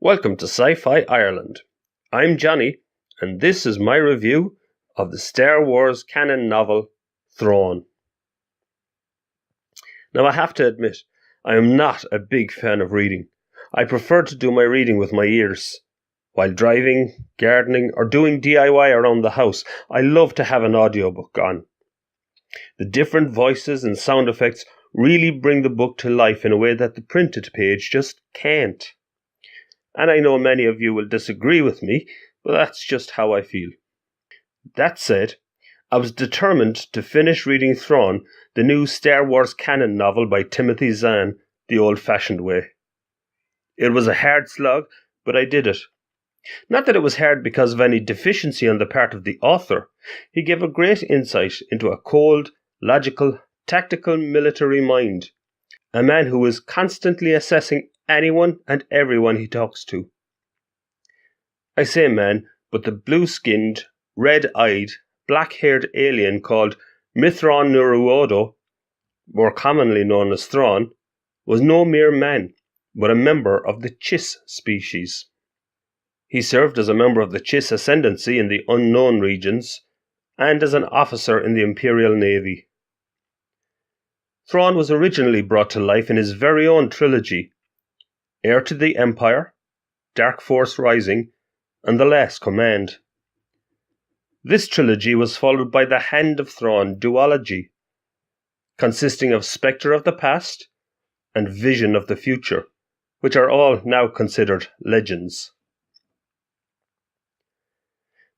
Welcome to Sci-Fi Ireland. I'm Johnny, and this is my review of the Star Wars canon novel, Thrawn. Now I have to admit, I am not a big fan of reading. I prefer to do my reading with my ears. While driving, gardening, or doing DIY around the house, I love to have an audiobook on. The different voices and sound effects really bring the book to life in a way that the printed page just can't. And I know many of you will disagree with me, but that's just how I feel. That said, I was determined to finish reading Thrawn, the new Star Wars canon novel by Timothy Zahn, the old-fashioned way. It was a hard slog, but I did it. Not that it was hard because of any deficiency on the part of the author. He gave a great insight into a cold, logical, tactical military mind. A man who is constantly assessing anyone and everyone he talks to. I say man, but the blue-skinned, red-eyed, black-haired alien called Mithron Nuruodo, more commonly known as Thrawn, was no mere man, but a member of the Chiss species. He served as a member of the Chiss Ascendancy in the Unknown Regions, and as an officer in the Imperial Navy. Thrawn was originally brought to life in his very own trilogy, Heir to the Empire, Dark Force Rising, and The Last Command. This trilogy was followed by the Hand of Thrawn duology, consisting of Spectre of the Past and Vision of the Future, which are all now considered legends.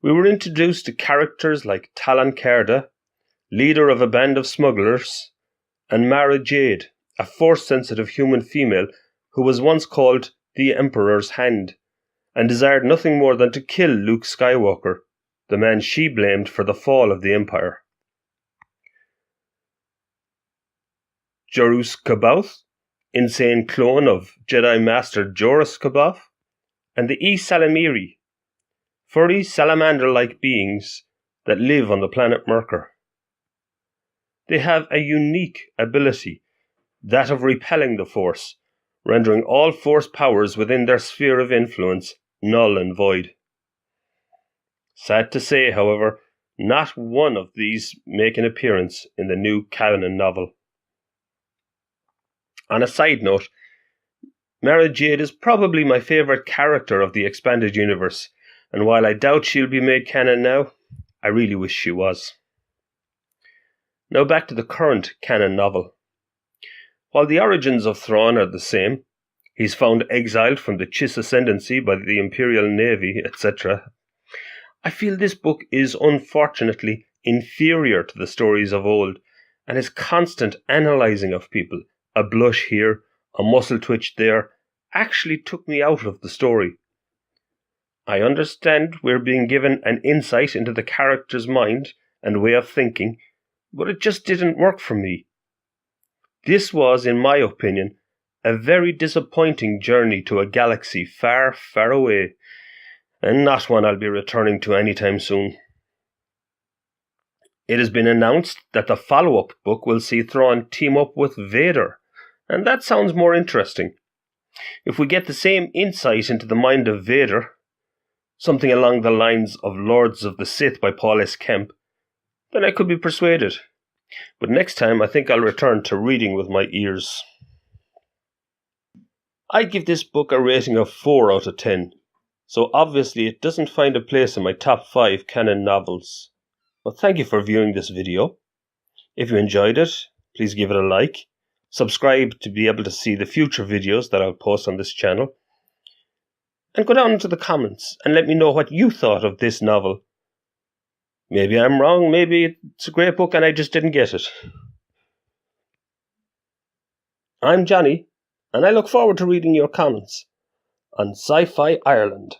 We were introduced to characters like Talon Karrde, leader of a band of smugglers, and Mara Jade, a force-sensitive human female who was once called the Emperor's Hand, and desired nothing more than to kill Luke Skywalker, the man she blamed for the fall of the Empire. Jorus C'baoth, insane clone of Jedi Master Joruus C'baoth, and the Ysalamiri, furry salamander-like beings that live on the planet Merkur. They have a unique ability, that of repelling the Force, rendering all Force powers within their sphere of influence null and void. Sad to say, however, not one of these make an appearance in the new canon novel. On a side note, Mara Jade is probably my favourite character of the expanded universe, and while I doubt she'll be made canon now, I really wish she was. Now back to the current canon novel. While the origins of Thrawn are the same, he's found exiled from the Chiss Ascendancy by the Imperial Navy, etc., I feel this book is unfortunately inferior to the stories of old, and his constant analysing of people, a blush here, a muscle twitch there, actually took me out of the story. I understand we're being given an insight into the character's mind and way of thinking, but it just didn't work for me. This was, in my opinion, a very disappointing journey to a galaxy far, far away, and not one I'll be returning to anytime soon. It has been announced that the follow-up book will see Thrawn team up with Vader, and that sounds more interesting. If we get the same insight into the mind of Vader, something along the lines of Lords of the Sith by Paul S. Kemp, then I could be persuaded. But next time I think I'll return to reading with my ears. I give this book a rating of 4 out of 10, so obviously it doesn't find a place in my top 5 canon novels. But thank you for viewing this video. If you enjoyed it, please give it a like, subscribe to be able to see the future videos that I'll post on this channel, and go down into the comments and let me know what you thought of this novel. Maybe I'm wrong, maybe it's a great book and I just didn't get it. I'm Johnny, and I look forward to reading your comments on Sci-Fi Ireland.